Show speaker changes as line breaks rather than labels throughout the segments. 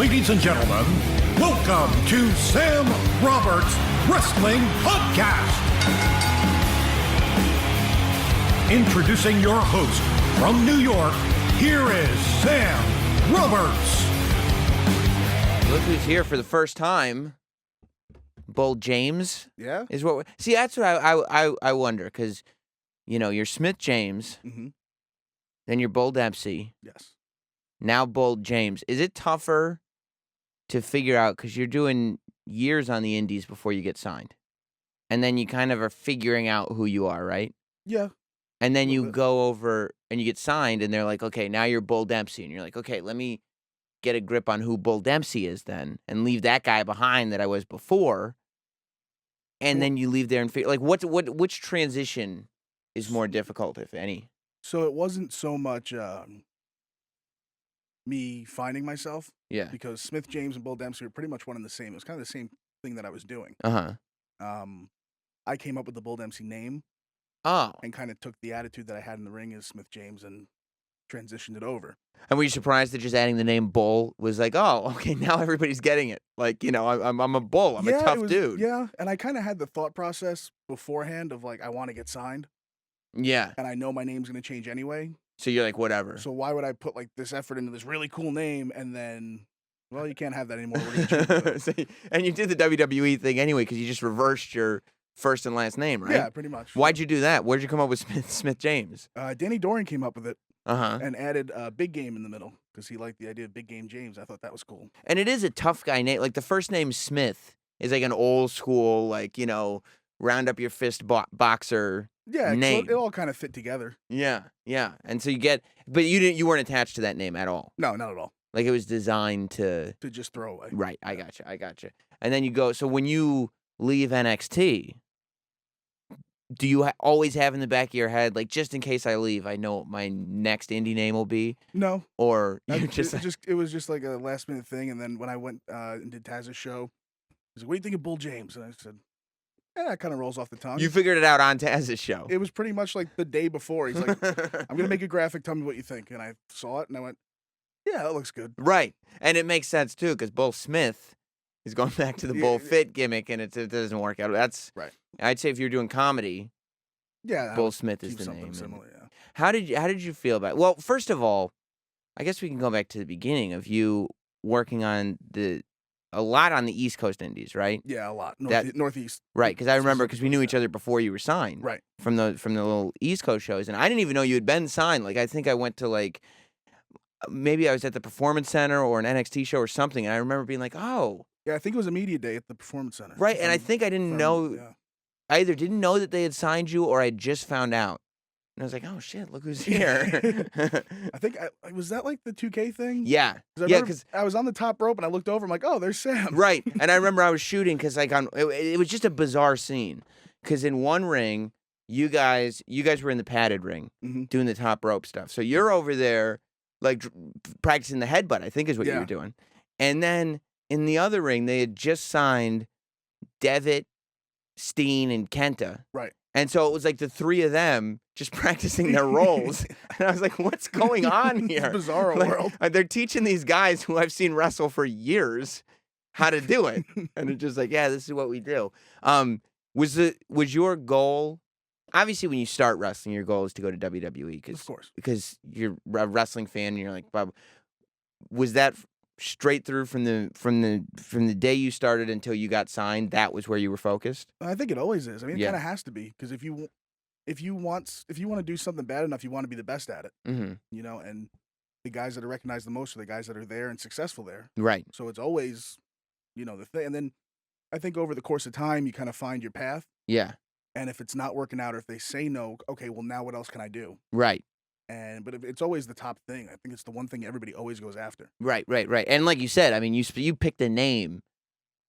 Ladies and gentlemen, welcome to Sam Roberts Wrestling Podcast. Introducing your host from New York, here is Sam Roberts.
Look who's here for the first time. Bold James.
Yeah.
Is what. See, that's what I wonder, because, you know, you're Smith James, then you're Bold Dempsey.
Yes.
Now Bold James. Is it tougher to figure out, because you're doing years on the indies before you get signed, and then you kind of are figuring out who you are, right?
Yeah.
And then you go over and you get signed, and they're like, okay, now you're Bold Dempsey, and you're like, okay, let me get a grip on who Bold Dempsey is then, and leave that guy behind that I was before, and then you leave there and figure, like, which transition is more difficult, if any?
So it wasn't so much me finding myself.
Yeah.
Because Smith James and Bull Dempsey were pretty much one and the same. It was kind of the same thing that I was doing. I came up with the Bull Dempsey name.
Oh.
And kind of took the attitude that I had in the ring as Smith James and transitioned it over.
And were you surprised that just adding the name Bull was like, oh, okay, now everybody's getting it. Like, you know, I'm a bull. I'm a tough dude.
Yeah, and I kind of had the thought process beforehand of, like, I want to get signed.
Yeah.
And I know my name's going to change anyway.
So you're like, whatever.
So why would I put, like, this effort into this really cool name and then, well, you can't have that anymore. We're gonna change it.
And you did the WWE thing anyway, because you just reversed your first and last name, right?
Yeah, pretty much.
Why'd you do that? Where'd you come up with Smith James?
Danny Doring came up with it.
Uh-huh.
And added Big Game in the middle because he liked the idea of Big Game James. I thought that was cool.
And it is a tough guy name. Like, the first name Smith is like an old school, like, you know, round up your fist boxer name.
It all kind of fit together.
Yeah, yeah. And so but you weren't attached to that name at all.
No, not at all.
Like, it was designed to
just throw away.
Right. I gotcha. And then you go. So when you leave NXT, do you always have in the back of your head, like, just in case I leave, I know what my next indie name will be?
No.
Or
it was just like a last minute thing. And then when I went and did Taz's show, he was like, what do you think of Bull James? And I said, that kind of rolls off the tongue.
You figured it out on Taz's show.
It was pretty much like the day before. He's like, I'm going to make a graphic. Tell me what you think. And I saw it and I went, yeah, that looks good.
Right. And it makes sense, too, because Bull Smith is going back to the Bull Fit gimmick, and it doesn't work out. That's
right.
I'd say if you're doing comedy, Bull Smith is the name.
Similar, yeah.
How did you feel about it? Well, first of all, I guess we can go back to the beginning of you working on a lot on the East Coast Indies, right?
Yeah, a lot. Northeast.
Right, because I remember, because we knew each other before you were signed.
Right.
From the little East Coast shows, and I didn't even know you had been signed. Like, I think I went to, like, maybe I was at the Performance Center or an NXT show or something, and I remember being like, oh.
Yeah, I think it was a media day at the Performance Center.
Right, and I think I didn't know.
Yeah.
I either didn't know that they had signed you, or I just found out. And I was like, oh, shit, look who's here.
I think, was that like the 2K thing?
Yeah.
Because I was on the top rope, and I looked over, I'm like, oh, there's Sam.
Right, and I remember I was shooting, because, like, it was just a bizarre scene. Because in one ring, you guys were in the padded ring, doing the top rope stuff. So you're over there, like, practicing the headbutt, I think is what you were doing. And then in the other ring, they had just signed Devitt, Steen, and Kenta.
Right.
And so it was like the three of them just practicing their roles. And I was like, what's going on here?
It's a bizarre world.
They're teaching these guys who I've seen wrestle for years how to do it. And it's just like, yeah, this is what we do. Was your goal, obviously when you start wrestling, your goal is to go to WWE.
Of course.
Because you're a wrestling fan and you're like, Bob, was that straight through from the day you started until you got signed? That was where you were focused?
I think it always is. I mean, it kind of has to be, because if you want to do something bad enough, you want to be the best at it.
Mm-hmm.
You know, and the guys that are recognized the most are the guys that are there and successful there.
Right.
So it's always, you know, the thing. And then I think over the course of time, you kind of find your path.
Yeah.
And if it's not working out, or if they say no, okay, well, now what else can I do?
Right.
But it's always the top thing. I think it's the one thing everybody always goes after.
Right. And like you said, I mean, you picked a name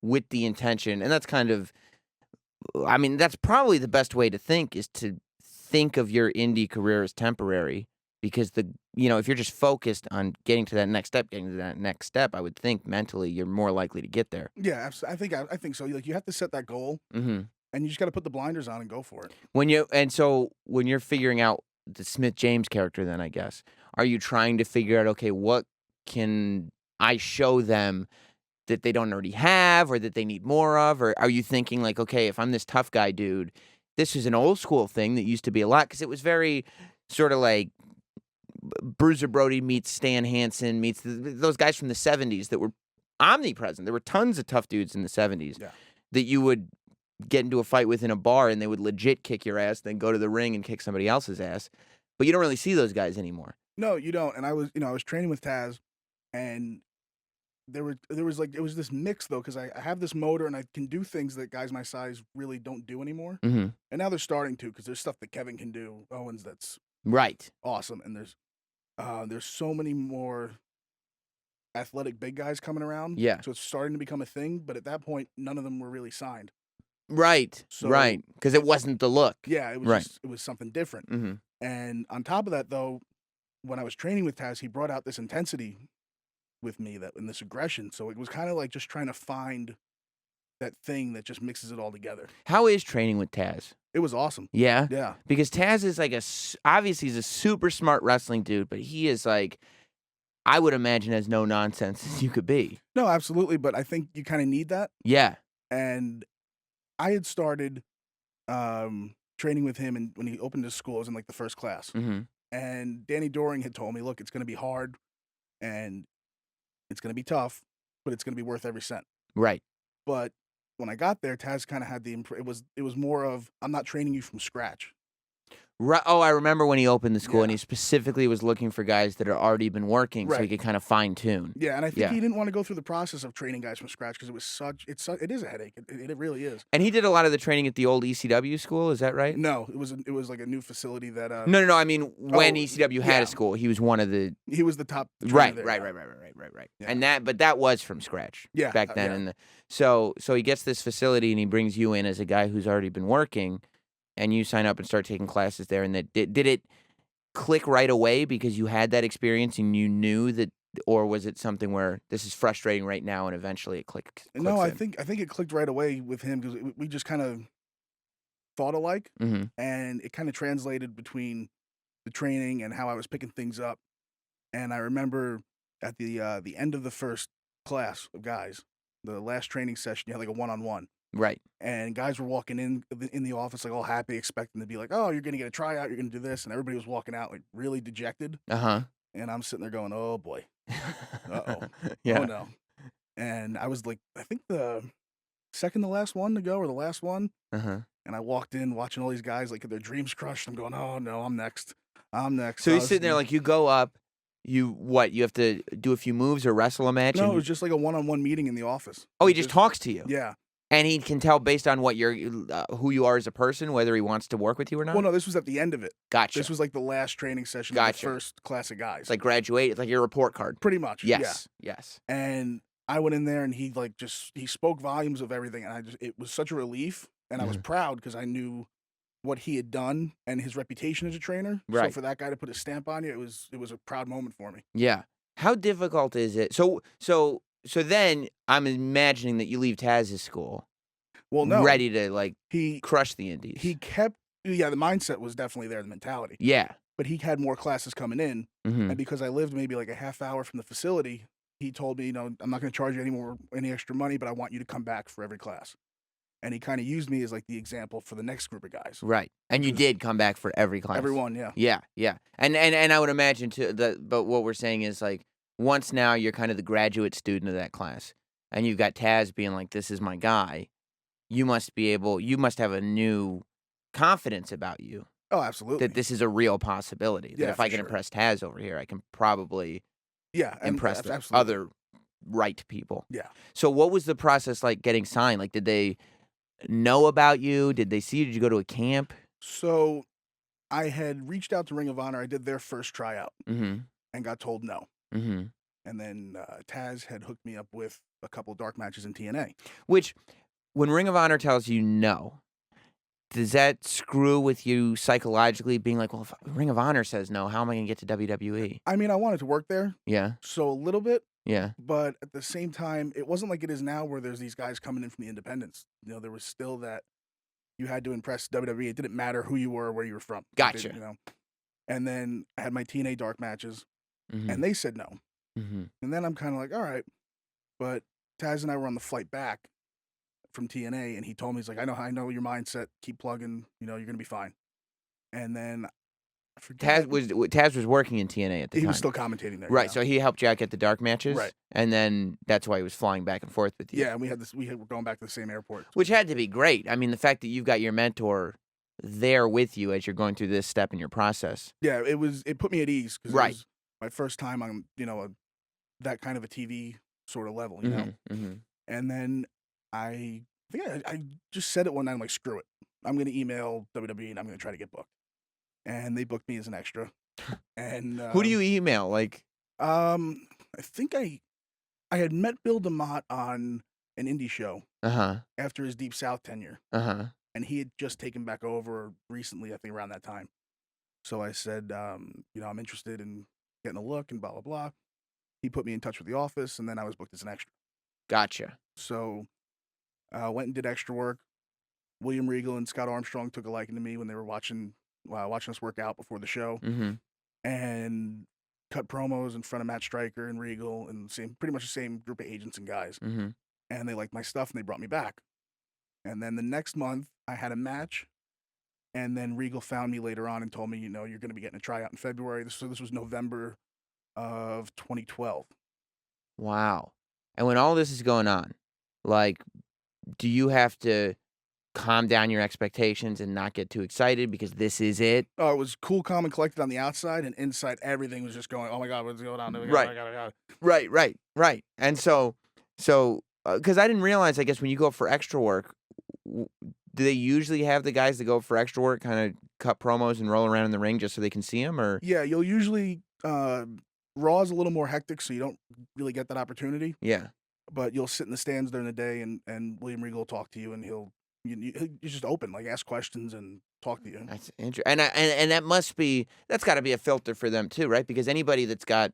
with the intention, and that's kind of, I mean, that's probably the best way to think, is to think of your indie career as temporary, because if you're just focused on getting to that next step, I would think mentally you're more likely to get there.
Yeah, I think so. Like, you have to set that goal, and you just got to put the blinders on and go for it.
So when you're figuring out the Smith James character, then I guess, are you trying to figure out, okay, what can I show them that they don't already have or that they need more of? Or are you thinking like, okay, if I'm this tough guy dude, this is an old school thing that used to be a lot because it was very sort of like Bruiser Brody meets Stan Hansen meets those guys from the 70s that were omnipresent. There were tons of tough dudes in the 70s that you would get into a fight with in a bar and they would legit kick your ass, then go to the ring and kick somebody else's ass. But you don't really see those guys anymore.
No, you don't. And I was training with Taz, and there was like, it was this mix though, because I have this motor and I can do things that guys my size really don't do anymore.
Mm-hmm.
And now they're starting to, because there's stuff that Kevin can do, Owens, that's
right,
awesome. And there's so many more athletic big guys coming around.
Yeah.
So it's starting to become a thing. But at that point, none of them were really signed.
Right.
So,
right. Because it wasn't the look.
Yeah, it was it was something different.
Mm-hmm.
And on top of that, though, when I was training with Taz, he brought out this intensity with me, and this aggression. So it was kind of like just trying to find that thing that just mixes it all together.
How is training with Taz?
It was awesome.
Yeah?
Yeah.
Because Taz is like obviously he's a super smart wrestling dude, but he is like, I would imagine as no nonsense as you could be.
No, absolutely. But I think you kind of need that.
Yeah.
And I had started training with him, and when he opened his school, I was in like the first class.
Mm-hmm.
And Danny Doring had told me, look, it's going to be hard and it's going to be tough, but it's going to be worth every cent.
Right.
But when I got there, Taz kind of had it was more of, I'm not training you from scratch.
Right. Oh, I remember when he opened the school and he specifically was looking for guys that had already been working so he could kind of fine tune.
Yeah, and I think he didn't want to go through the process of training guys from scratch because it is a headache. It really is.
And he did a lot of the training at the old ECW school, is that right?
No, it was like a new facility that
No. I mean, when ECW had a school, he was one of the
he was the top
right.
there,
Right. Yeah. And but that was from scratch back then. And so he gets this facility and he brings you in as a guy who's already been working. And you sign up and start taking classes there. And did it click right away because you had that experience and you knew that, or was it something where this is frustrating right now and eventually it clicks?
No, I think it clicked right away with him because we just kind of thought alike,
mm-hmm.
and it kind of translated between the training and how I was picking things up. And I remember at the end of the first class of guys, the last training session, you had like a one-on-one.
Right.
And guys were walking in the office like all happy, expecting to be like, oh, you're going to get a tryout, you're going to do this. And everybody was walking out like really dejected.
Uh-huh.
And I'm sitting there going, oh, boy. Uh-oh.
Yeah.
Oh, no. And I was like, I think the second to last one to go or the last one.
Uh-huh.
And I walked in watching all these guys like their dreams crushed. I'm going, oh, no, I'm next.
So you're sitting there like you go up, you have to do a few moves or wrestle a match?
No, it was just like a one-on-one meeting in the office.
Oh, he just talks to you?
Yeah.
And he can tell based on what who you are as a person, whether he wants to work with you or not?
Well, no, this was at the end of it.
Gotcha.
This was like the last training session of the first class of guys.
It's like graduate. It's like your report card.
Pretty much.
Yes.
Yeah.
Yes.
And I went in there and he spoke volumes of everything. And it was such a relief. And I was proud because I knew what he had done and his reputation as a trainer.
Right.
So for that guy to put a stamp on you, it was a proud moment for me.
Yeah. How difficult is it? So then I'm imagining that you leave Taz's school.
Well, no.
Ready to crush the indies.
He kept, the mindset was definitely there, the mentality.
Yeah.
But he had more classes coming in.
Mm-hmm.
And because I lived maybe like a half hour from the facility, he told me, I'm not going to charge you any extra money, but I want you to come back for every class. And he kind of used me as like the example for the next group of guys.
Right. And you did come back for every class.
Everyone, yeah.
Yeah, yeah. And I would imagine too but what we're saying is like once now you're kind of the graduate student of that class and you've got Taz being like, this is my guy, you must have a new confidence about you.
Oh, absolutely.
That this is a real possibility.
Yeah,
that if I can impress Taz over here, I can probably impress the other right people.
Yeah.
So what was the process like getting signed? Like did they know about you? Did they see you? Did you go to a camp?
So I had reached out to Ring of Honor. I did their first tryout
and
got told no.
Mm-hmm.
And then Taz had hooked me up with a couple dark matches in TNA.
Which, when Ring of Honor tells you no, does that screw with you psychologically being like, well, if Ring of Honor says no, how am I going to get to WWE?
I mean, I wanted to work there.
Yeah.
So a little bit.
Yeah.
But at the same time, it wasn't like it is now where there's these guys coming in from the independents. There was still that you had to impress WWE. It didn't matter who you were or where you were from.
Gotcha.
And then I had my TNA dark matches,
mm-hmm.
and they said no.
Mm-hmm.
And then I'm kind of like, all right. But Taz and I were on the flight back from TNA, and he told me, he's like, I know your mindset. Keep plugging. You're gonna be fine. And then I forget.
Taz was working in TNA at the
He
time.
was still commentating there.
Right,
Yeah.
so he helped you out get the dark matches,
Right.
and then that's why he was flying back and forth with you.
Yeah, and we were going back to the same airport.
Which had to be great. I mean, the fact that you've got your mentor there with you as you're going through this step in your process.
Yeah, it put me at ease because
Right.
it was my first time on that kind of a TV sort of level, you know.
Mm-hmm.
And then I think I just said it one night. I'm like, screw it. I'm gonna email WWE and I'm gonna try to get booked. And they booked me as an extra. And
Who do you email? Like,
I think I had met Bill DeMott on an indie show after his Deep South tenure, and he had just taken back over recently. I think around that time. So I said, I'm interested in getting a look and blah blah blah. He put me in touch with the office, and then I was booked as an extra.
Gotcha.
So went and did extra work. William Regal and Scott Armstrong took a liking to me when they were watching us work out before the show, and cut promos in front of Matt Stryker and Regal and pretty much the same group of agents and guys. And they liked my stuff and they brought me back. And then the next month I had a match, and then Regal found me later on and told me, you're going to be getting a tryout in February. So this was November of 2012.
Wow. And when all this is going on, like, do you have to calm down your expectations and not get too excited because this is it?
Oh, it was cool, calm, and collected on the outside, and inside everything was just going, oh my God, what's going on?
Right. And so, because I didn't realize, I guess, when you go for extra work, do they usually have the guys that go for extra work kind of cut promos and roll around in the ring just so they can see them? Or
yeah, you'll usually Raw's a little more hectic, so you don't really get that opportunity.
Yeah,
but you'll sit in the stands during the day, and William Regal will talk to you, and he'll just open, like ask questions and talk to you.
That's interesting, and that's got to be a filter for them too, right? Because anybody that's got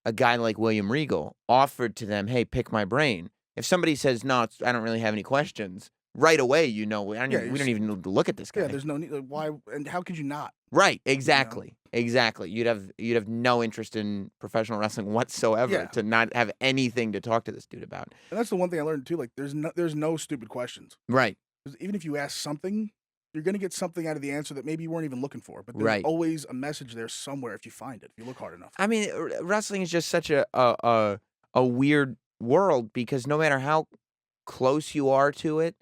a guy like William Regal offered to them, hey, pick my brain. If somebody says no, I don't really have any questions, right away, we don't even need to look at this guy.
Yeah, there's no need. Why and how could you not?
Right, exactly. You'd have no interest in professional wrestling whatsoever to not have anything to talk to this dude about.
And that's the one thing I learned too. Like, there's no stupid questions.
Right.
Because even if you ask something, you're going to get something out of the answer that maybe you weren't even looking for. But there's always a message there somewhere if you find it, if you look hard enough.
I mean, wrestling is just such a weird world because no matter how close you are to it,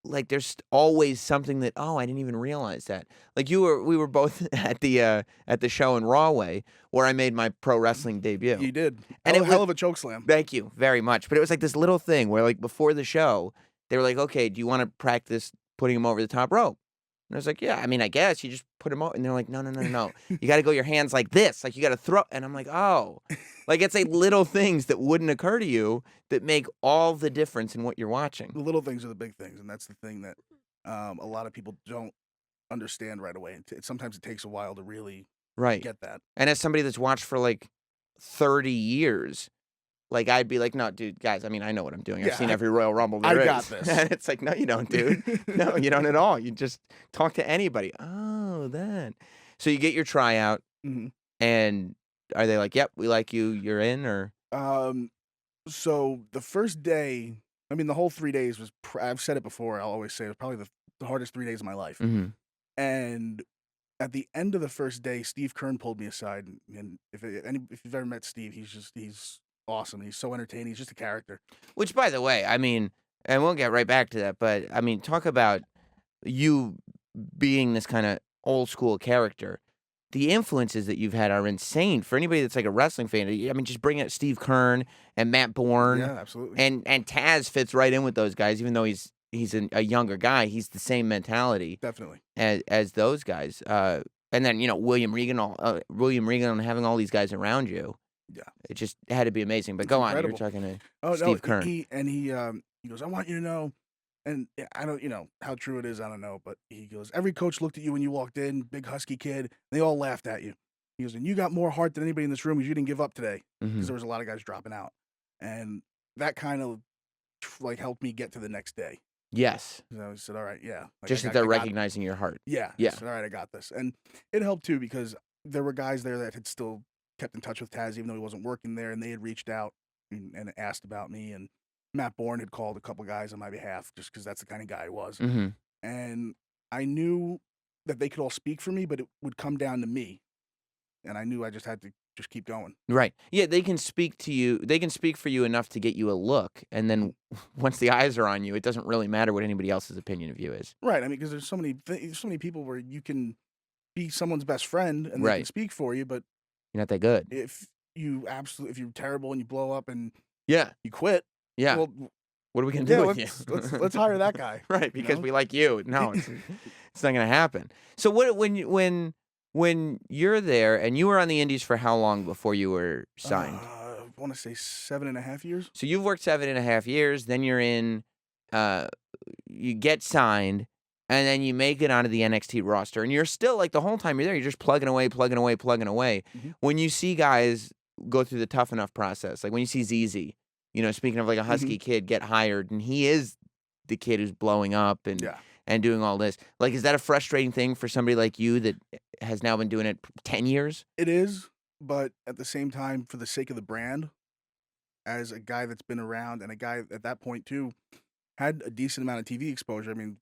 like there's always something that, oh, I didn't even realize that. Like we were both at the show in Rahway where I made my pro wrestling debut.
You did.
And
hell of a choke slam.
Thank you very much. But it was like this little thing where, like, before the show, they were like, okay, do you want to practice putting him over the top rope? And I was like, yeah, I mean, I guess you just put him over. And they're like, no. You got to go your hands like this. Like, you got to throw. And I'm like, oh. Like, it's like little things that wouldn't occur to you that make all the difference in what you're watching.
The little things are the big things. And that's the thing that a lot of people don't understand right away. Sometimes it takes a while to really get that.
And as somebody that's watched for, like, 30 years, like, I'd be like, no, dude, guys, I mean, I know what I'm doing. I've seen every Royal Rumble there is.
I got this.
And it's like, no, you don't, dude. No, you don't at all. You just talk to anybody. Oh, that. So you get your tryout, and are they like, yep, we like you, you're in, or?
So the first day, I mean, the whole 3 days was, I've said it before, I'll always say it was probably the hardest 3 days of my life. And at the end of the first day, Steve Kern pulled me aside, and if you've ever met Steve, he's awesome. He's so entertaining. He's just a character.
Which, by the way, I mean, and we'll get right back to that, but I mean, talk about you being this kind of old school character. The influences that you've had are insane for anybody that's like a wrestling fan. I mean, just bring up Steve Kern and Matt Bourne.
Yeah, absolutely.
And Taz fits right in with those guys, even though he's a younger guy. He's the same mentality,
definitely,
as those guys. And then William Regan and having all these guys around you. Yeah, it just had to be amazing. But go on, you're talking to Steve Kern.
He goes, I want you to know, and I don't, how true it is, I don't know, but he goes, every coach looked at you when you walked in, big husky kid, they all laughed at you. He goes, and you got more heart than anybody in this room because you didn't give up today, because there was a lot of guys dropping out, and that kind of like helped me get to the next day.
Yes.
So I said, all right, yeah. Like,
just that they're recognizing your heart.
Yeah. Yeah. Said, all right, I got this, and it helped too because there were guys there that had still kept in touch with Taz even though he wasn't working there, and they had reached out and asked about me. And Matt Bourne had called a couple guys on my behalf just because that's the kind of guy I was.
Mm-hmm.
And I knew that they could all speak for me, but it would come down to me. And I knew I just had to just keep going.
Right. Yeah, they can speak to you. They can speak for you enough to get you a look, and then once the eyes are on you, it doesn't really matter what anybody else's opinion of you is.
Right. I mean, because there's so many people where you can be someone's best friend and they
Right.
can speak for you, but
You're not that good.
if you're terrible and you blow up and
Yeah.
you quit,
Yeah.
well,
what are we gonna do with you?
let's hire that guy.
Right, because
know?
we like you. No, it's not gonna happen. So when you're there and you were on the Indies for how long before you were signed?
I want to say 7.5 years.
So you've worked 7.5 years. Then you're in. You get signed, and then you make it onto the NXT roster, and you're still like the whole time you're there, you're just plugging away.
Mm-hmm.
When you see guys go through the tough enough process, like when you see ZZ, speaking of like a husky kid get hired, and he is the kid who's blowing up and doing all this. Like, is that a frustrating thing for somebody like you that has now been doing it 10 years?
It is, but at the same time, for the sake of the brand, as a guy that's been around and a guy at that point too had a decent amount of TV exposure. I mean,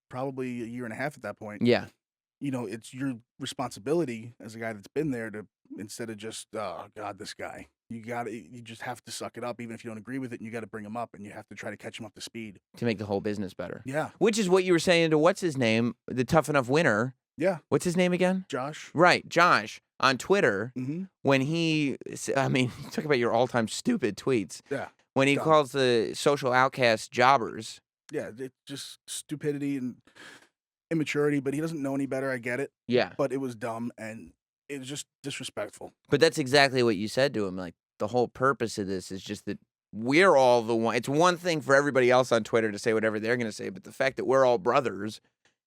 probably a year and a half at that point.
Yeah.
It's your responsibility as a guy that's been there to, instead of just, oh God, this guy, you just have to suck it up, even if you don't agree with it, and you got to bring him up, and you have to try to catch him up to speed
To make the whole business better.
Yeah.
Which is what you were saying to what's his name, the Tough Enough winner.
Yeah.
What's his name again?
Josh.
Right, Josh on Twitter.
Mm-hmm.
When you talk about your all-time stupid tweets.
Yeah.
When he
Dumb.
calls the social outcasts jobbers.
Yeah, it's just stupidity and immaturity, but he doesn't know any better. I get it.
Yeah.
But it was dumb and it was just disrespectful.
But that's exactly what you said to him. Like, the whole purpose of this is just that we're all the one. It's one thing for everybody else on Twitter to say whatever they're going to say, but the fact that we're all brothers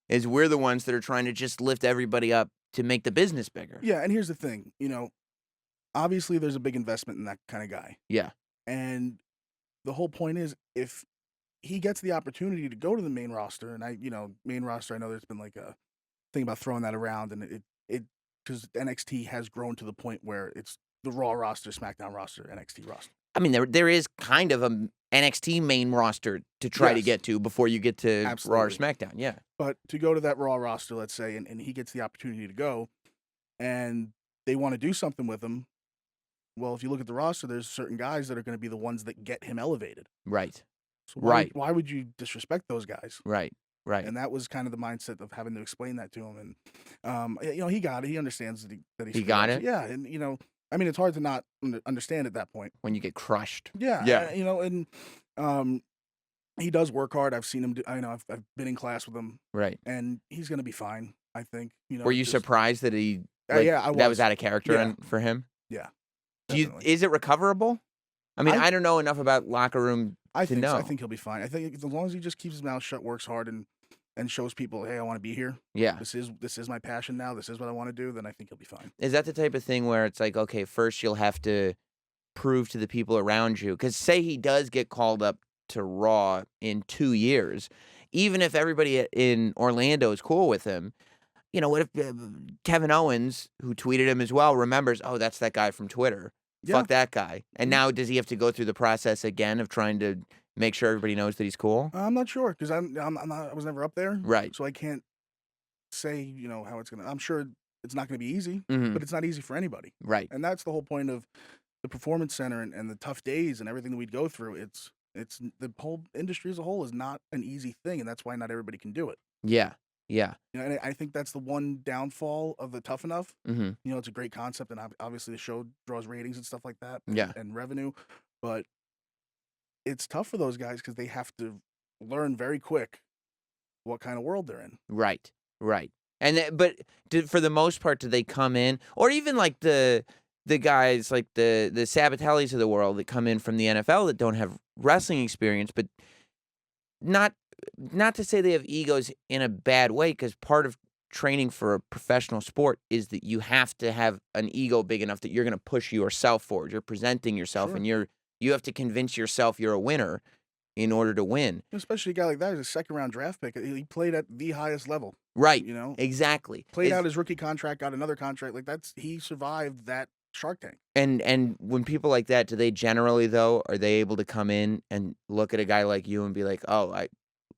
is we're the ones that are trying to just lift everybody up to make the business bigger.
Yeah, and here's the thing. Obviously there's a big investment in that kind of guy.
Yeah.
And the whole point is, if he gets the opportunity to go to the main roster, and main roster, I know there's been like a thing about throwing that around, and it because NXT has grown to the point where it's the Raw roster, SmackDown roster, NXT roster.
I mean, there is kind of a NXT main roster to try to get to before you get to Raw or SmackDown. Yeah.
But to go to that Raw roster, let's say, and he gets the opportunity to go, and they want to do something with him. Well, if you look at the roster, there's certain guys that are going to be the ones that get him elevated.
Right.
So why would you disrespect those guys?
Right. Right.
And that was kind of the mindset of having to explain that to him. And, he got it. He understands that he
got it?
Yeah. And, I mean, it's hard to not understand at that point.
When you get crushed.
Yeah.
Yeah.
And he does work hard. I've seen him do, I've been in class with him.
Right.
And he's going to be fine, I think.
Were you surprised that he,
yeah, I was.
that was out of character for him?
Yeah.
Is it recoverable? I mean, I don't know enough about locker room to know.
I think he'll be fine. I think as long as he just keeps his mouth shut, works hard, and shows people, hey, I want to be here.
Yeah.
This is my passion now. This is what I want to do. Then I think he'll be fine.
Is that the type of thing where it's like, okay, first you'll have to prove to the people around you? Because say he does get called up to Raw in 2 years, even if everybody in Orlando is cool with him, what if Kevin Owens, who tweeted him as well, remembers, oh, that's that guy from Twitter.
Yeah.
Fuck that guy. And now does he have to go through the process again of trying to make sure everybody knows that he's cool?
I'm not sure because I was never up there.
Right.
So I can't say, how it's going to, I'm sure it's not going to be easy,
Mhm.
but it's not easy for anybody.
Right.
And that's the whole point of the Performance Center and the tough days and everything that we'd go through. It's the whole industry as a whole is not an easy thing. And that's why not everybody can do it.
Yeah. Yeah.
And I think that's the one downfall of the Tough Enough.
Mm-hmm.
It's a great concept, and obviously the show draws ratings and stuff like that.
Yeah.
And revenue, but it's tough for those guys because they have to learn very quick what kind of world they're in.
Right. Right. And for the most part, do they come in, or even like the guys like the Sabatellis of the world that come in from the NFL that don't have wrestling experience, but not to say they have egos in a bad way, because part of training for a professional sport is that you have to have an ego big enough that you're going to push yourself forward. You're presenting yourself,
Sure.
and you have to convince yourself you're a winner in order to win.
Especially a guy like that is a second-round draft pick. He played at the highest level.
Right.
You know?
Exactly.
Played out his rookie contract, got another contract. Like he survived that Shark Tank.
And when people like that, do they generally though, are they able to come in and look at a guy like you and be like, oh,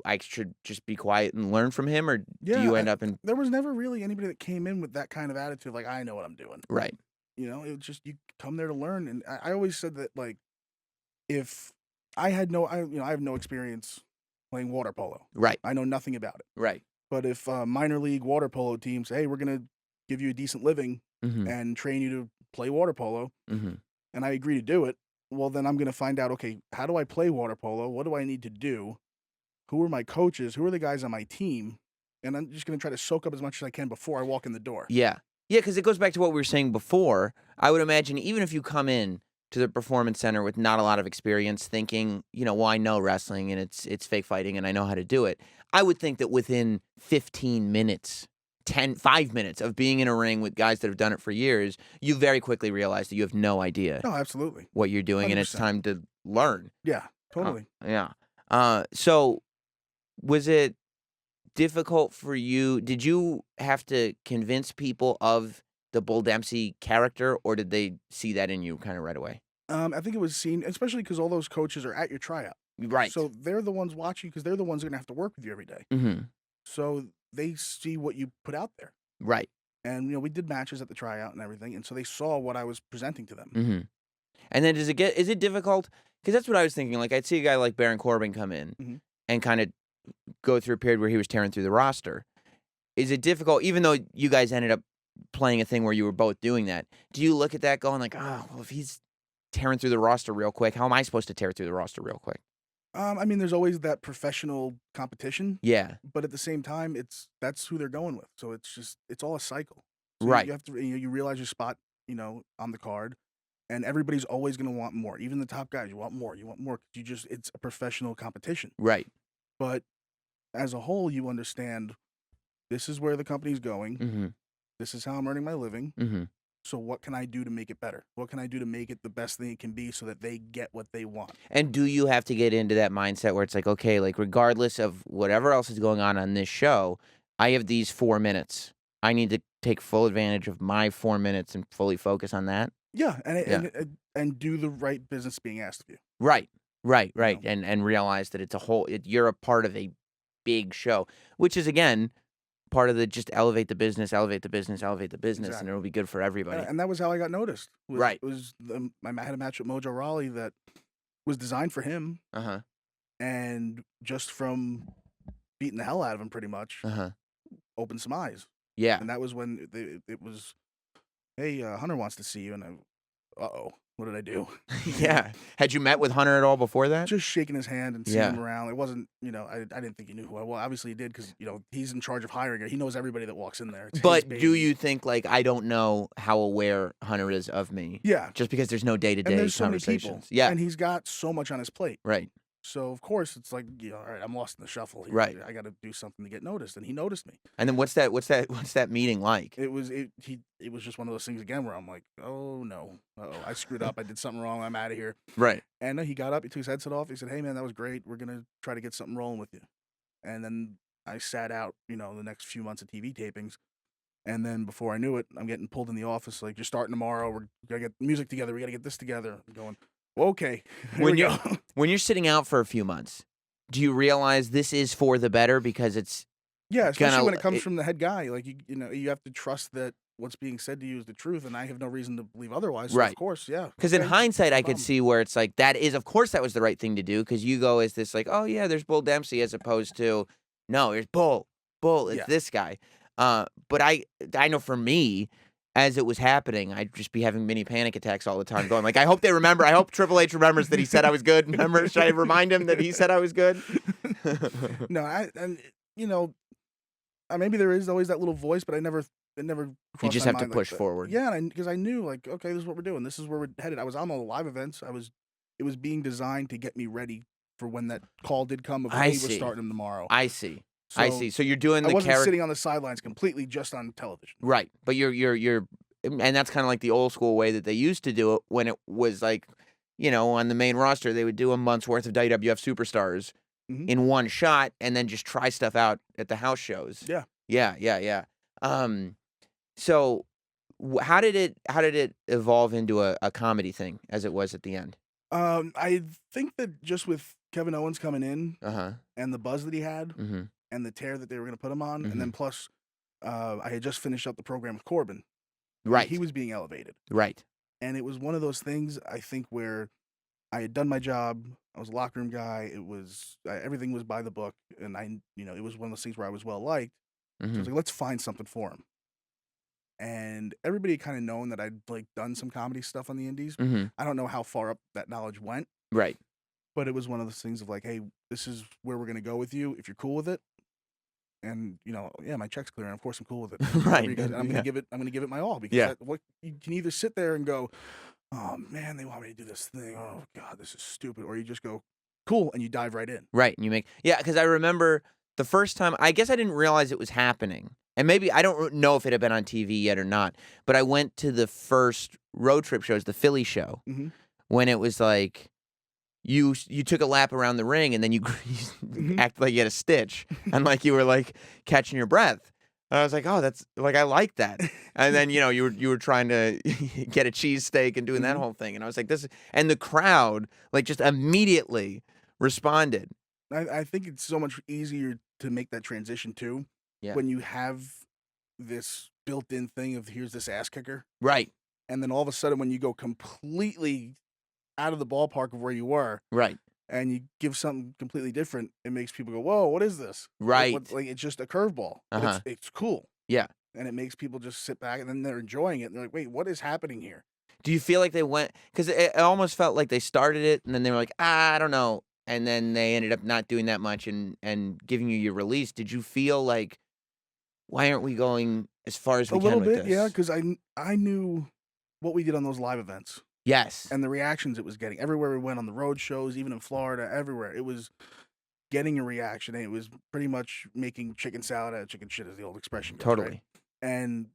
I should just be quiet and learn from him, or do
Yeah,
you end up in
there was never really anybody that came in with that kind of attitude, like I know what I'm doing.
right,
You know, it was just you come there to learn, and I always said that like if I had no, I have no experience playing water polo.
right,
I know nothing about it.
right,
But if a minor league water polo team say, hey, we're gonna give you a decent living
mm-hmm,
and train you to play water polo,
mm-hmm,
and I agree to do it, well then I'm gonna find out, okay, how do I play water polo? What do I need to do? Who are my coaches? Who are the guys on my team? And I'm just gonna try to soak up as much as I can before I walk in the door.
yeah, yeah, because it goes back to what we were saying before. I would imagine even if you come in to the performance center with not a lot of experience, thinking, well, I know wrestling and it's fake fighting and I know how to do it, I would think that within 15 minutes, 5 minutes of being in a ring with guys that have done it for years, you very quickly realize that you have no idea
No, absolutely.
what you're doing, and it's
100%.
time to learn.
Yeah, totally.
Yeah. So was it difficult for you? Did you have to convince people of the Bull Dempsey character, or did they see that in you kind of right away?
I think it was seen, especially because all those coaches are at your tryout.
Right.
So they're the ones watching because they're the ones that are going to have to work with you every day.
Mm-hmm.
So they see what you put out there.
Right.
And, we did matches at the tryout and everything. And so they saw what I was presenting to them.
Mm-hmm. And then is it difficult? Because that's what I was thinking. Like, I'd see a guy like Baron Corbin come in and kind of go through a period where he was tearing through the roster. Is it difficult, even though you guys ended up playing a thing where you were both doing that? Do you look at that going like, oh, well, if he's tearing through the roster real quick, how am I supposed to tear through the roster real quick?
There's always that professional competition.
Yeah.
But at the same time, that's who they're going with. So it's all a cycle. So
Right.
You have to, you realize your spot, on the card, and everybody's always going to want more. Even the top guys, you want more. You want more. It's a professional competition.
Right.
But as a whole, you understand this is where the company's going.
Mm-hmm.
This is how I'm earning my living.
Mm-hmm.
So what can I do to make it better? What can I do to make it the best thing it can be so that they get what they want?
And do you have to get into that mindset where it's like, okay, like regardless of whatever else is going on this show, I have these 4 minutes. I need to take full advantage of my 4 minutes and fully focus on that?
Yeah, and do the right business being asked of you.
Right. And realize that it's you're a part of a big show, which is, again, part of the just elevate the business, and
Exactly.
it'll be good for everybody.
And that was how I got noticed.
Right.
I had a match with Mojo Rawley that was designed for him,
Uh-huh.
and just from beating the hell out of him, pretty much,
Uh-huh.
opened some eyes.
Yeah.
And that was when it was, hey, Hunter wants to see you, and what did I do?
Yeah. Had you met with Hunter at all before that?
Just shaking his hand and seeing
Yeah.
him around. It wasn't, I didn't think he knew who I was. Obviously he did because, he's in charge of hiring. He knows everybody that walks in there. It's his
But
baby.
do you think, like, I don't know how aware Hunter is of me?
Yeah.
Just because there's no day-to-day
And there's so many
conversations.
people.
Yeah.
And he's got so much on his plate.
Right.
So, of course, it's like, all right, I'm lost in the shuffle here.
Right.
I got to do something to get noticed. And he noticed me.
And then what's that meeting like?
It was just one of those things again where I'm like, oh, no. I screwed up. I did something wrong. I'm out of here.
Right.
And he got up. He took his headset off. He said, hey, man, that was great. We're going to try to get something rolling with you. And then I sat out, the next few months of TV tapings. And then before I knew it, I'm getting pulled in the office. Like, you're starting tomorrow. We're going to get music together. We got to get this together. I'm going, okay.
When you're sitting out for a few months, do you realize this is for the better because it's
yeah, especially when it comes from the head guy. Like, you have to trust that what's being said to you is the truth, and I have no reason to believe otherwise. So
right?
Of course, yeah.
Because in hindsight, I could see where it's like of course that was the right thing to do because you go as this like, oh yeah, there's Bull Dempsey as opposed to no, there's Bull, it's this guy. But I know for me, as it was happening, I'd just be having mini panic attacks all the time, going like, I hope they remember. I hope Triple H remembers that he said I was good. Remember, should I remind him that he said I was good?
No, maybe there is always that little voice, but it never.
You just have to push forward.
Yeah, because I knew like, okay, this is what we're doing. This is where we're headed. I was on all the live events. It was being designed to get me ready for when that call did come of hey, we're starting them tomorrow.
I see. So you're doing
I wasn't sitting on the sidelines completely just on television.
Right. But you're and that's kind of like the old school way that they used to do it when it was like, on the main roster, they would do a month's worth of WWF superstars in one shot and then just try stuff out at the house shows.
Yeah.
Yeah. So how did it evolve into a comedy thing as it was at the end?
I think that just with Kevin Owens coming in
Uh-huh.
and the buzz that he had
Mhm.
and the tear that they were going to put him on, and
Mhm.
then plus, I had just finished up the program with Corbin.
Right.
He was being elevated,
Right.
and it was one of those things I think where I had done my job. I was a locker room guy. It was everything was by the book, and it was one of those things where I was well liked. So I was
Mhm.
like, let's find something for him. And everybody kind of known that I'd like done some comedy stuff on the indies.
Mhm.
I don't know how far up that knowledge went,
Right.
but it was one of those things of like, hey, this is where we're gonna go with you if you're cool with it. And yeah, my check's clear, and of course I'm cool with it. Whatever
Right.
you guys, I'm
Yeah.
gonna give it. I'm gonna give it my all because
Yeah.
what you can either sit there and go, oh man, they want me to do this thing. Oh god, this is stupid, or you just go, cool, and you dive right in.
Right. And you make because I remember the first time. I guess I didn't realize it was happening, and maybe I don't know if it had been on TV yet or not. But I went to the first road trip shows, the Philly show,
Mm-hmm.
when it was like you took a lap around the ring and then you
Mm-hmm.
acted like you had a stitch and like you were like catching your breath. And I was like, oh, that's like I like that. And then you were trying to get a cheesesteak and doing that
Mhm.
whole thing, and I was like, this, and the crowd like just immediately responded.
I think it's so much easier to make that transition too
Yeah.
when you have this built-in thing of here's this ass kicker,
Right.
and then all of a sudden when you go completely out of the ballpark of where you were
Right.
and you give something completely different, it makes people go, "Whoa, what is this?"
Right.
Like it's just a curveball, but
Uh-huh.
it's cool,
Yeah.
and it makes people just sit back and then they're enjoying it. And they're like, "Wait, what is happening here?"
Do you feel like they went because it almost felt like they started it and then they were like, I don't know, and then they ended up not doing that much and giving you your release. Did you feel like, why aren't we going as far as
A
we can
little
with
bit, yeah,
this?
because I knew what we did on those live events.
Yes.
And the reactions it was getting everywhere we went on the road shows, even in Florida, everywhere. It was getting a reaction. And it was pretty much making chicken salad out of chicken shit, as the old expression goes, right?
Totally.
And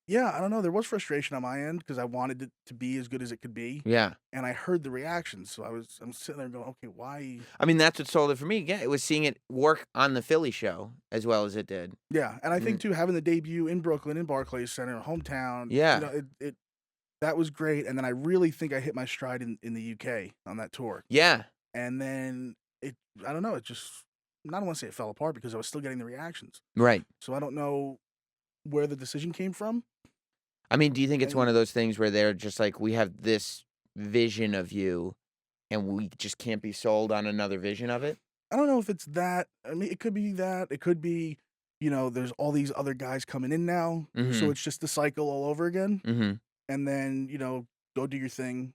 yeah, I don't know. There was frustration on my end because I wanted it to be as good as it could be,
Yeah.
and I heard the reactions, so I'm sitting there going, okay, why?
I mean, that's what sold it for me. Yeah, it was seeing it work on the Philly show as well as it did.
Yeah, and I think
Mm.
too having the debut in Brooklyn, in Barclays Center, hometown.
Yeah.
It that was great, and then I really think I hit my stride in the UK on that tour.
Yeah.
And then I don't know, it just, I don't want to say it fell apart because I was still getting the reactions.
Right.
So I don't know where the decision came from.
I mean, do you think it's
And
one of those things where they're just like, we have this vision of you and we just can't be sold on another vision of it?
I don't know if it's that. I mean, it could be that. It could be, there's all these other guys coming in now. So
Mhm.
it's just the cycle all over again.
Mm-hmm.
And then, go do your thing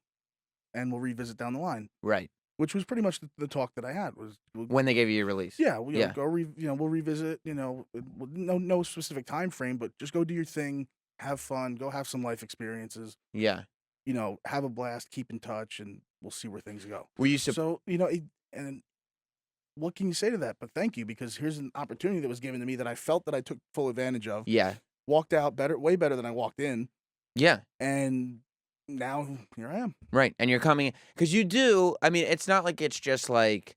and we'll revisit down the line,
Right.
which was pretty much the talk that I had was,
When they gave you your release.
yeah,
Yeah.
we'll revisit, no specific time frame, but just go do your thing, have fun, go have some life experiences,
Yeah.
have a blast, keep in touch, and we'll see where things go.
Were you
So, and what can you say to that? But thank you, because here's an opportunity that was given to me that I felt that I took full advantage of.
Yeah.
Walked out way better than I walked in,
Yeah.
and now here I am.
Right. And you're coming because you do. I mean, it's not like it's just like,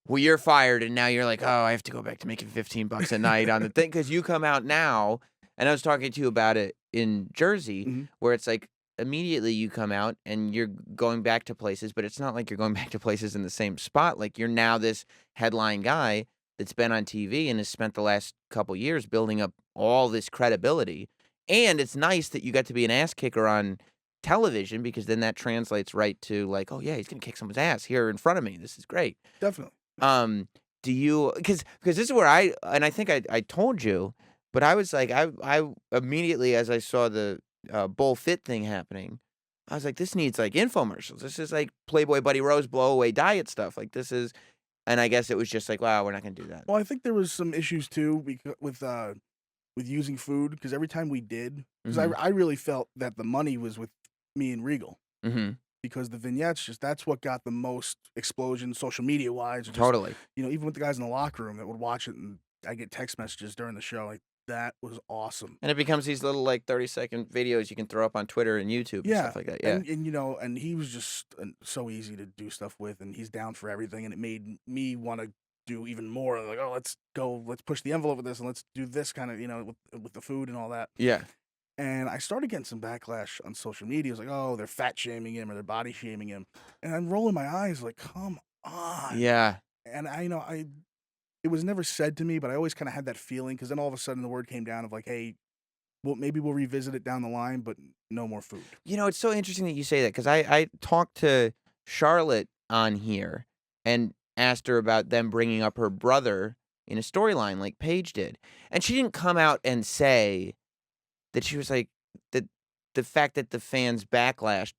well, you're fired and now you're like, oh, I have to go back to making $15 a night on the thing because you come out now. And I was talking to you about it in Jersey,
Mhm.
where it's like immediately you come out and you're going back to places, but it's not like you're going back to places in the same spot. Like you're now this headline guy that's been on TV and has spent the last couple years building up all this credibility. And it's nice that you got to be an ass kicker on television because then that translates right to like, oh yeah, he's gonna kick someone's ass here in front of me. This is great.
Definitely.
Do you because this is where I think I told you, but I was like I immediately as I saw the Bull Fit thing happening, I was like, this needs like infomercials. This is like Playboy Buddy Rose blow away diet stuff. Like this is, and I guess it was just like, wow, we're not gonna do that.
Well, I think there was some issues too with using food, because every time we did, because
Mhm.
I really felt that the money was with me and Regal,
Mm-hmm.
because the vignettes, that's what got the most explosion social media wise.
Totally.
Even with the guys in the locker room that would watch it, and I get text messages during the show, like that was awesome.
And it becomes these little like 30-second videos you can throw up on Twitter and YouTube and
Yeah,
stuff like that. Yeah.
and he was just so easy to do stuff with, and he's down for everything, and it made me want to do even more. Like, oh, let's push the envelope with this, and let's do this kind of, with the food and all that.
Yeah.
And I started getting some backlash on social media. It was like, oh, they're fat shaming him or they're body shaming him. And I'm rolling my eyes like, come on.
Yeah.
And it was never said to me, but I always kind of had that feeling because then all of a sudden the word came down of like, hey, well, maybe we'll revisit it down the line, but no more food.
It's so interesting that you say that because I talked to Charlotte on here and asked her about them bringing up her brother in a storyline like Paige did. And she didn't come out and say that she was like, that the fact that the fans' backlash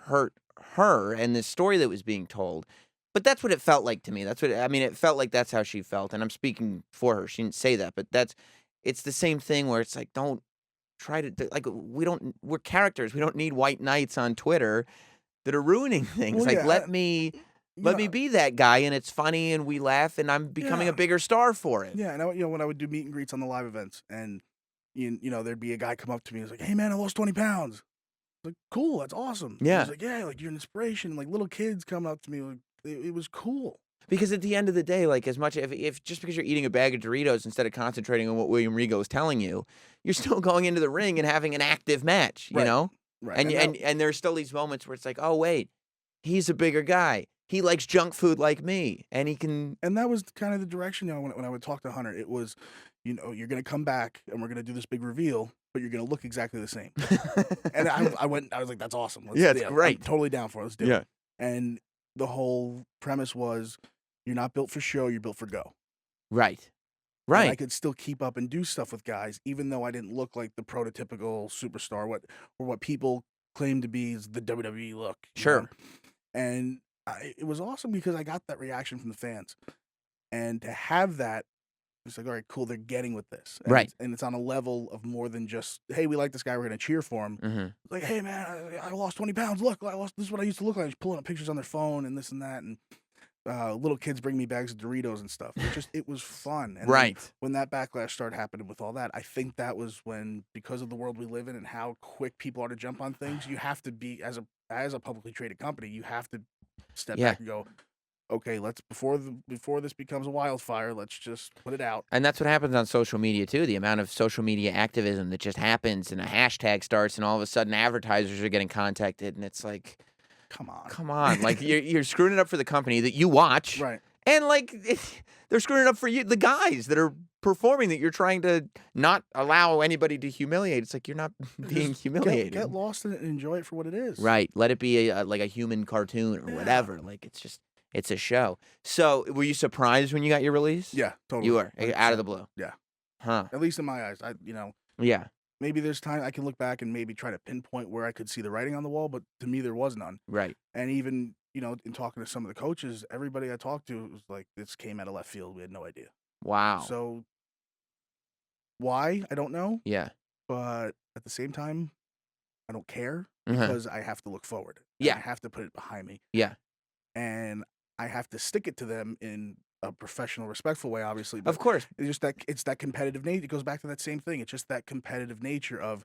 hurt her and the story that was being told. But that's what it felt like to me. It felt like that's how she felt. And I'm speaking for her. She didn't say that, but it's the same thing where it's like, don't try to, like, we're characters. We don't need white knights on Twitter that are ruining things.
Well,
like,
yeah,
let me be that guy and it's funny and we laugh and I'm becoming a bigger star for it.
Yeah, and when I would do meet and greets on the live events and there'd be a guy come up to me and was like, hey man, I lost 20 pounds. Like, cool, that's awesome.
Yeah.
He's like, yeah, like you're an inspiration. And, like little kids come up to me, like it was cool.
Because at the end of the day, like as much if just because you're eating a bag of Doritos instead of concentrating on what William Regal is telling you, you're still going into the ring and having an active match, you know?
Right.
And there's still these moments where it's like, oh wait, he's a bigger guy. He likes junk food like me, and he can.
And that was kind of the direction, when I would talk to Hunter, it was, you're gonna come back and we're gonna do this big reveal, but you're gonna look exactly the same. And I was like, that's awesome.
It's great.
I'm totally down for it. Let's do
Yeah.
it. And the whole premise was, you're not built for show, you're built for go.
Right.
And I could still keep up and do stuff with guys, even though I didn't look like the prototypical superstar, what people claim to be is the WWE look.
Sure.
And it was awesome because I got that reaction from the fans. And to have that, it's like, all right, cool, they're getting with this. And
Right.
And it's on a level of more than just, hey, we like this guy, we're going to cheer for him.
Mm-hmm.
It's like, hey, man, I lost 20 pounds. Look, this is what I used to look like. Just pulling up pictures on their phone and this and that. And little kids bring me bags of Doritos and stuff. It was fun. And
right.
When that backlash started happening with all that, I think that was when, because of the world we live in and how quick people are to jump on things, you have to be, as a publicly traded company, you have to step back and go, okay, let's before this becomes a wildfire, let's just put it out.
And that's what happens on social media too. The amount of social media activism that just happens, and a hashtag starts, and all of a sudden advertisers are getting contacted, and it's like, come on, like you're screwing it up for the company that you watch,
right?
And like they're screwing it up for you, the guys that are performing, that you're trying to not allow anybody to humiliate. It's like you're not being humiliated.
Get lost in it and enjoy it for what it is.
Right. Let it be like a human cartoon or whatever. Like it's a show. So were you surprised when you got your release?
Yeah, totally.
You were out of the blue.
Yeah.
Huh.
At least in my eyes,
Yeah.
Maybe there's time I can look back and maybe try to pinpoint where I could see the writing on the wall, but to me there was none.
Right.
And even, in talking to some of the coaches, everybody I talked to was like, this came out of left field. We had no idea.
Wow.
So why? I don't know.
Yeah.
But at the same time, I don't care
Mm-hmm.
because I have to look forward.
Yeah.
I have to put it behind me.
Yeah.
And I have to stick it to them in a professional, respectful way, obviously. But
Of course.
it's that competitive nature. It goes back to that same thing. It's just that competitive nature of,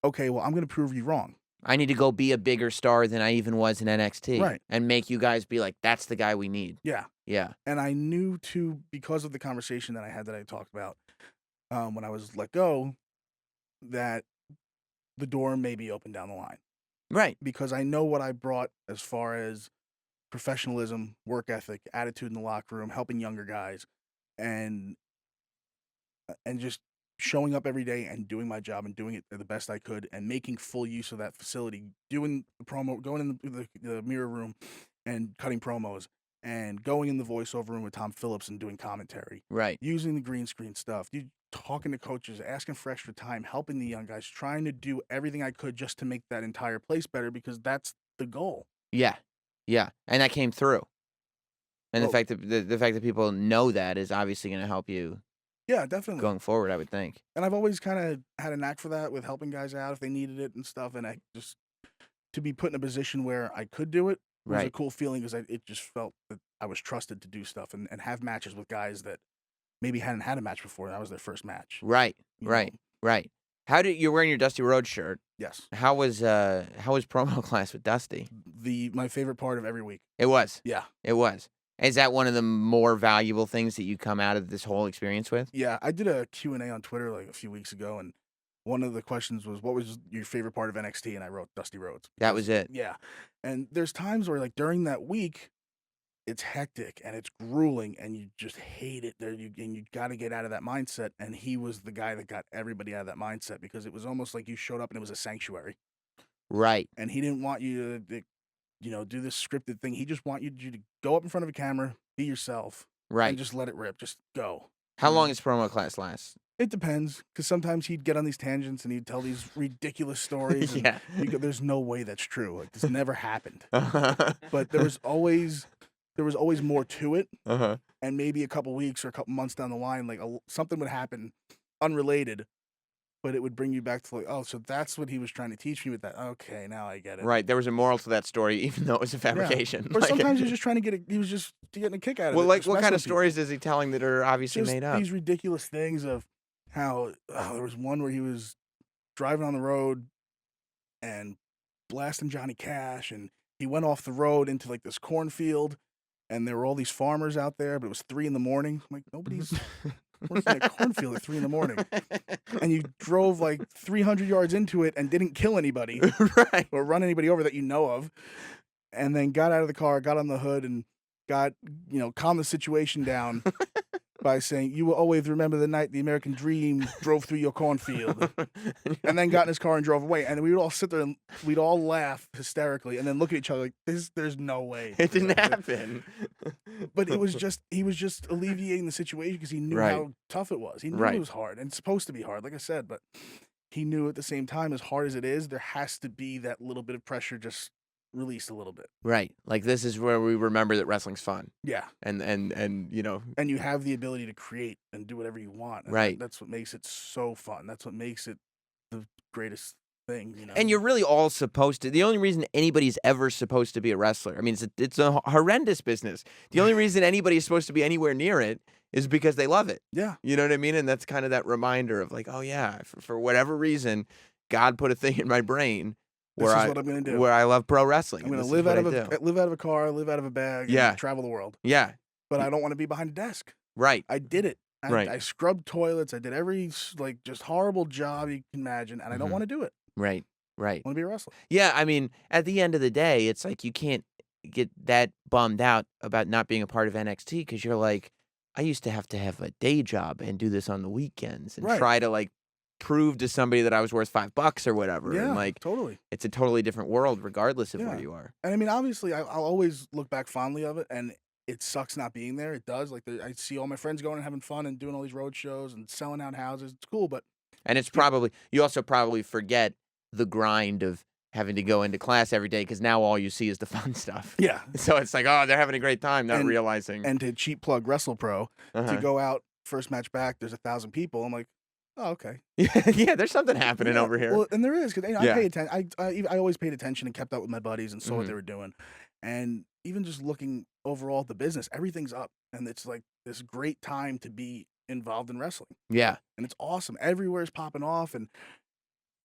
okay, well, I'm going to prove you wrong.
I need to go be a bigger star than I even was in NXT.
Right.
And make you guys be like, that's the guy we need.
Yeah.
Yeah.
And I knew too, because of the conversation that I had that I talked about when I was let go, that the door may be open down the line.
Right.
Because I know what I brought as far as professionalism, work ethic, attitude in the locker room, helping younger guys, and just showing up every day and doing my job and doing it the best I could and making full use of that facility, doing the promo, going in the mirror room and cutting promos, and going in the voiceover room with Tom Phillips and doing commentary.
Right.
Using the green screen stuff, talking to coaches, asking for extra time, helping the young guys, trying to do everything I could just to make that entire place better because that's the goal.
Yeah. Yeah. And that came through. And
Well,
the fact that people know that is obviously going to help you
yeah, definitely.
going forward, I would think.
And I've always kind of had a knack for that with helping guys out if they needed it and stuff. And I just, to be put in a position where I could do it was a cool feeling because it just felt that I was trusted to do stuff and have matches with guys that maybe hadn't had a match before. That was their first match.
Right. Right. How you're wearing your Dusty Rhodes shirt?
Yes.
How was promo class with Dusty?
My favorite part of every week.
It was.
Yeah.
It was. Is that one of the more valuable things that you come out of this whole experience with?
Yeah, I did a Q&A on Twitter like a few weeks ago, and one of the questions was, what was your favorite part of NXT? And I wrote Dusty Rhodes.
That was it.
Yeah. And there's times where, like, during that week, it's hectic and it's grueling and you just hate it. And you got to get out of that mindset. And he was the guy that got everybody out of that mindset, because it was almost like you showed up and it was a sanctuary.
Right.
And he didn't want you to do this scripted thing. He just wanted you to go up in front of a camera, be yourself,
Right.
and just let it rip. Just go.
How long does promo class last?
It depends, because sometimes he'd get on these tangents and he'd tell these ridiculous stories. And
Yeah.
there's no way that's true. Like, this never happened. But there was always more to it. And maybe a couple weeks or a couple months down the line, like something would happen unrelated, but it would bring you back to, like, oh, so that's what he was trying to teach me with that. Okay, now I get it.
Right. There was a moral to that story, even though it was a fabrication.
Or sometimes he was just trying to he was just getting a kick out of it.
Well, like,
just
what
messing
kind of
with people.
stories is he telling that are obviously
Just
made up?
these ridiculous things of how there was one where he was driving on the road and blasting Johnny Cash, and he went off the road into, like, this cornfield, and there were all these farmers out there, but it was 3 a.m. I'm like, nobody's working in a cornfield at 3 a.m. And you drove like 300 yards into it and didn't kill anybody
Right.
or run anybody over that you know of, and then got out of the car, got on the hood, and got, calmed the situation down by saying, you will always remember the night the American dream drove through your cornfield, and then got in his car and drove away. And we would all sit there and we'd all laugh hysterically and then look at each other like, there's no way.
It didn't happen.
But he was just alleviating the situation because he knew
Right.
how tough it was. He knew
Right.
it was hard, and it's supposed to be hard, like I said, but he knew at the same time, as hard as it is, there has to be that little bit of pressure just released a little bit.
Right. Like, this is where we remember that wrestling's fun.
Yeah.
And
And you have the ability to create and do whatever you want. And
Right.
That's what makes it so fun. That's what makes it the greatest thing,
And you're really all supposed to. The only reason anybody's ever supposed to be a wrestler, I mean, it's a horrendous business. The only reason anybody is supposed to be anywhere near it is because they love it.
Yeah.
You know what I mean? And that's kind of that reminder of, like, oh yeah, for whatever reason, God put a thing in my brain
This is what I'm going to do.
where I love pro wrestling.
I'm going
This
to
is
live
what
out
I
of
do.
live out of a car, live out of a bag,
Yeah.
and travel the world.
Yeah.
But I don't want to be behind a desk.
Right.
I did it.
Right.
I scrubbed toilets. I did every just horrible job you can imagine, and I don't
Mhm.
want to do it.
Right. Right.
I want to be a wrestler.
Yeah, I mean, at the end of the day, it's like you can't get that bummed out about not being a part of NXT because you're like, I used to have a day job and do this on the weekends and
Right.
try to, like, prove to somebody that I was worth $5 or whatever.
Yeah,
And, like,
totally.
it's a totally different world regardless of where
Yeah.
you are.
And I mean, obviously, I'll always look back fondly of it, and it sucks not being there. It does. Like, I see all my friends going and having fun and doing all these road shows and selling out houses. It's cool, but
And it's probably, you also probably forget the grind of having to go into class every day because now all you see is the fun stuff.
yeah.
So it's like, oh, they're having a great time, not
And-
realizing.
And to cheap plug WrestlePro,
Uh-huh.
to go out first match back, there's 1,000 people. I'm like, oh, okay.
Yeah, there's something happening
Yeah,
over here.
Well, and there is, because
Yeah.
I pay attention. I always paid attention and kept up with my buddies and saw what
Mhm.
they were doing. And even just looking overall at the business, everything's up, and it's like this great time to be involved in wrestling,
Yeah.
and it's awesome. Everywhere's popping off, and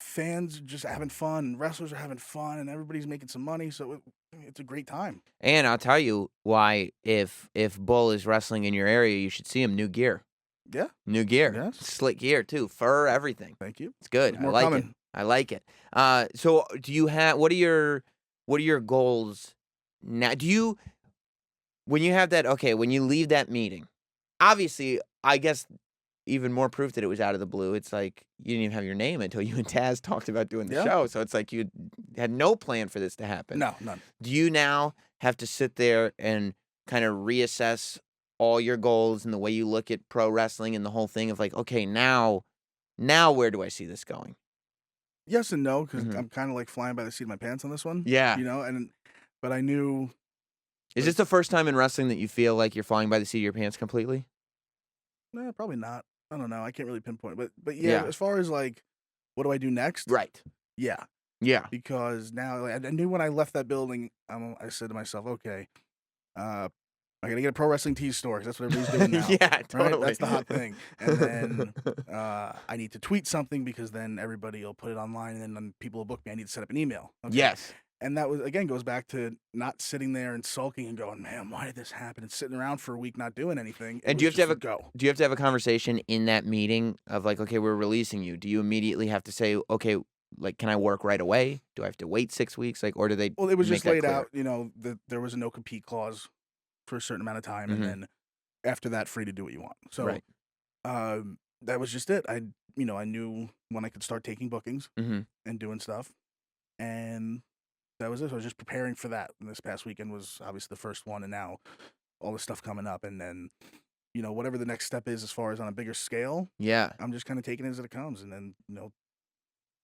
fans are just having fun, and wrestlers are having fun, and everybody's making some money. So it's a great time.
And I'll tell you why, if Bull is wrestling in your area, you should see him. New gear.
Yeah.
New gear.
Yes.
Slick gear, too. Fur, everything.
Thank you.
It's good.
There's
I
more
like it.
coming.
I like it. So do you have, what are your goals now? When you have that, okay, when you leave that meeting, obviously, I guess even more proof that it was out of the blue. It's like you didn't even have your name until you and Taz talked about doing the
Yeah.
show. So it's like you had no plan for this to happen.
No, none.
Do you now have to sit there and kind of reassess all your goals and the way you look at pro wrestling and the whole thing of like, okay, now where do I see this going?
Yes and no, because
Mhm.
I'm kind of like flying by the seat of my pants on this one.
Yeah.
But I knew.
Is this the first time in wrestling that you feel like you're flying by the seat of your pants completely?
Nah, probably not. I don't know. I can't really pinpoint, but yeah,
Yeah.
as far as like, what do I do next?
Right.
Yeah,
Yeah.
because now I knew when I left that building, I said to myself, okay, I gotta get a pro wrestling tee store 'cause that's what everybody's doing now.
Yeah,
Right?
totally.
That's the hot thing. And then I need to tweet something because then everybody will put it online, and then people will book me. I need to set up an email. Okay?
Yes.
And that was, again, goes back to not sitting there and sulking and going, man, why did this happen? And sitting around for a week not doing anything.
And do you have to have a conversation in that meeting of like, okay, we're releasing you. Do you immediately have to say, okay, like, can I work right away? Do I have to wait 6 weeks? Like, or do they?
Well, it was
make
just
that
laid
clear?
out, that there was a no compete clause for a certain amount of time,
Mhm.
and then after that, free to do what you want. So,
Right.
that was just it. I knew when I could start taking bookings
Mm-hmm.
and doing stuff, and that was it. So I was just preparing for that. And this past weekend was obviously the first one, and now all the stuff coming up, and then whatever the next step is as far as on a bigger scale,
Yeah.
I'm just kind of taking it as it comes, and then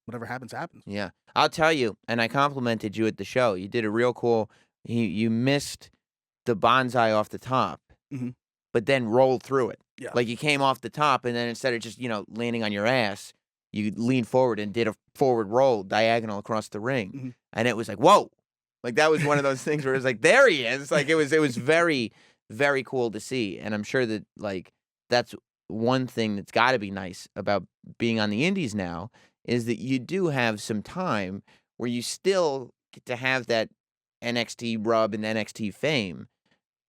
whatever happens, happens.
Yeah. I'll tell you, and I complimented you at the show. You did a real cool. You missed the bonsai off the top,
Mhm.
but then rolled through it.
Yeah.
Like you came off the top, and then instead of just landing on your ass, you leaned forward and did a forward roll diagonal across the ring,
Mhm.
and it was like, whoa! Like that was one of those things where it was like, there he is! Like it was very, very cool to see, and I'm sure that like that's one thing that's got to be nice about being on the Indies now is that you do have some time where you still get to have that NXT rub and NXT fame,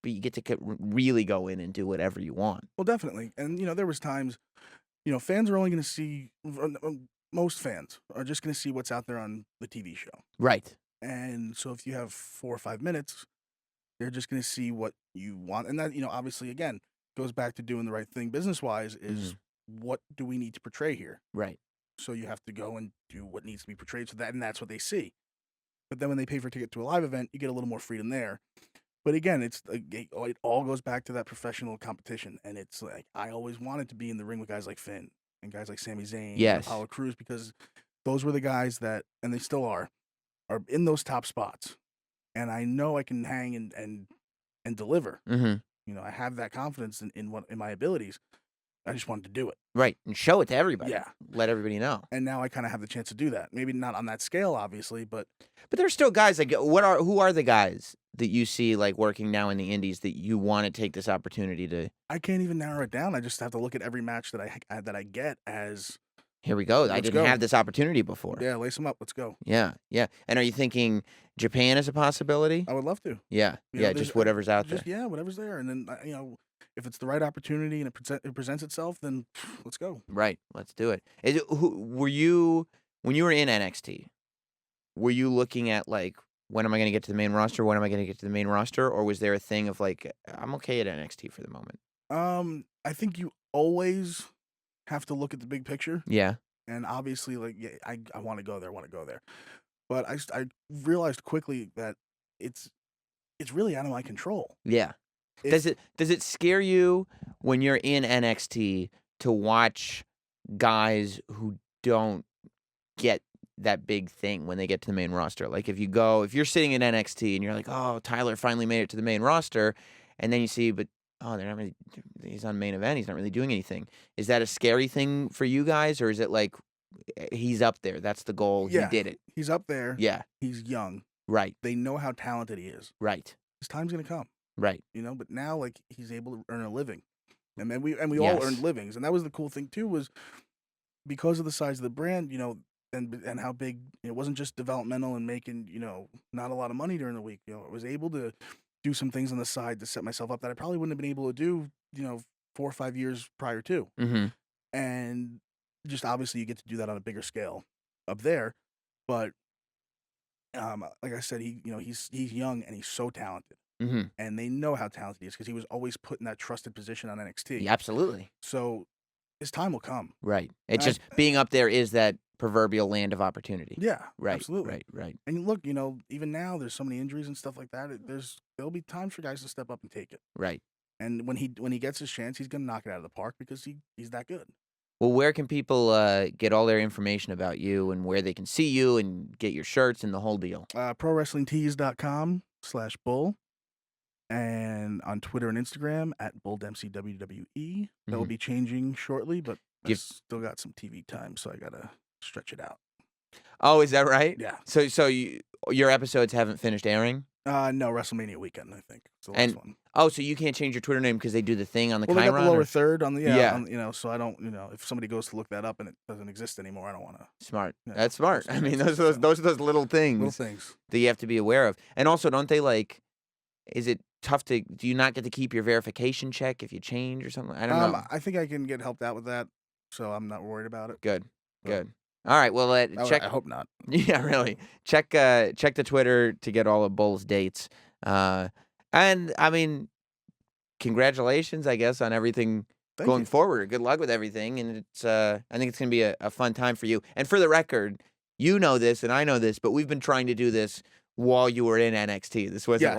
but you get to really go in and do whatever you want.
Well, definitely. And there was times, fans are only going to see, most fans are just going to see what's out there on the TV show.
Right.
And so if you have 4 or 5 minutes, they're just going to see what you want. And that, obviously, again, goes back to doing the right thing business-wise is what do we need to portray here?
Right.
So you have to go and do what needs to be portrayed. So and that's what they see. But then when they pay for a ticket to a live event, you get a little more freedom there. But again, it's like, it all goes back to that professional competition. And it's like, I always wanted to be in the ring with guys like Finn and guys like Sami Zayn
Yes.
and Apollo Crews, because those were the guys that, and they still are in those top spots. And I know I can hang and deliver.
Mm-hmm.
I have that confidence in my abilities. I just wanted to do it.
Right. And show it to everybody.
Yeah.
Let everybody know.
And now I kind of have the chance to do that. Maybe not on that scale, obviously, but
there's still guys like who are the guys that you see like working now in the Indies that you want to take this opportunity to?
I can't even narrow it down. I just have to look at every match that I get as,
here we go. I
let's
didn't
go.
have this opportunity before.
Yeah, lace them up. Let's go.
Yeah. Yeah. And are you thinking Japan is a possibility?
I would love to.
Yeah. Yeah. Just whatever's out there.
Yeah, whatever's there. And then, if it's the right opportunity and it presents itself, then let's go.
Right. Let's do it. Were you, when you were in NXT, were you looking at like, when am I going to get to the main roster? When am I going to get to the main roster? Or was there a thing of like, I'm okay at NXT for the moment?
I think you always have to look at the big picture.
Yeah.
And obviously, like, yeah, I want to go there. But I realized quickly that it's really out of my control.
Yeah. Does it scare you when you're in NXT to watch guys who don't get that big thing when they get to the main roster? Like if you're sitting in NXT and you're like, oh, Tyler finally made it to the main roster, and then you see, but they're not really, he's on main event, he's not really doing anything. Is that a scary thing for you guys, or is it like he's up there, that's the goal,
Yeah,
he did it?
He's up there.
Yeah.
He's young.
Right.
They know how talented he is.
Right.
His time's gonna come.
Right.
But now like he's able to earn a living, and then we all
Yes.
earned livings, and that was the cool thing too, was because of the size of the brand, and how big it wasn't just developmental and making not a lot of money during the week. I was able to do some things on the side to set myself up that I probably wouldn't have been able to do 4 or 5 years prior to,
Mm-hmm.
and just obviously you get to do that on a bigger scale up there, but like I said, he's young and he's so talented.
Mm-hmm.
And they know how talented he is because he was always put in that trusted position on NXT.
Yeah, absolutely.
So his time will come.
Right. It's just being up there is that proverbial land of opportunity.
Yeah,
Right.
absolutely.
Right.
And look, even now there's so many injuries and stuff like that. There'll be times for guys to step up and take it.
Right.
And when he gets his chance, he's gonna knock it out of the park because he's that good.
Well, where can people get all their information about you and where they can see you and get your shirts and the whole deal?
ProWrestlingTees.com/bull. And on Twitter and Instagram at Bull Dempsey WWE. That will be changing shortly, but I still got some TV time, so I gotta stretch it out.
Oh, is that right?
Yeah.
So your episodes haven't finished airing?
No, WrestleMania weekend, I think. It's the last one.
Oh, so you can't change your Twitter name because they do the thing on the
Well, they got
Chiron?
the lower
or-
third on the
Yeah.
on, so I don't, if somebody goes to look that up and it doesn't exist anymore, I don't want to.
Smart.
Yeah,
That's smart.
that's
I mean,
nice.
those are those little
Little
things
things.
that you have to be aware of. And also, don't they like? Is it tough to? Do you not get to keep your verification check if you change or something? I don't know.
I think I can get helped out with that, so I'm not worried about it.
Good.
But
Good. All right. Well, check.
I hope not.
Yeah, really. Check the Twitter to get all of Bull's dates. And I mean, congratulations, I guess, on everything
Thank
going
you.
forward. Good luck with everything, and it's I think it's gonna be a fun time for you. And for the record, you know this and I know this, but we've been trying to do this while you were in NXT. This wasn't
Yes.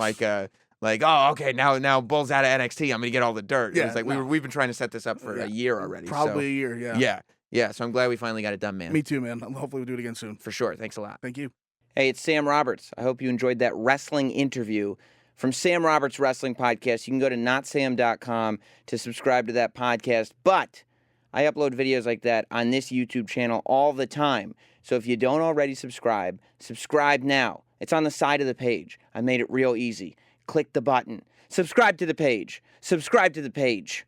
like oh okay now Bull's out of NXT. I'm gonna get all the dirt. It
Yeah,
was like
no.
we've been trying to set this up for
Yeah.
a year already.
Probably
So,
a year. Yeah.
yeah. So I'm glad we finally got it done, man.
Me too, man. Hopefully we'll do it again soon.
For sure. Thanks a lot.
Thank you.
Hey, it's Sam Roberts. I hope you enjoyed that wrestling interview from Sam Roberts Wrestling Podcast. You can go to notsam.com to subscribe to that podcast. But I upload videos like that on this YouTube channel all the time. So if you don't already subscribe now. It's on the side of the page. I made it real easy. Click the button. Subscribe to the page. Subscribe to the page.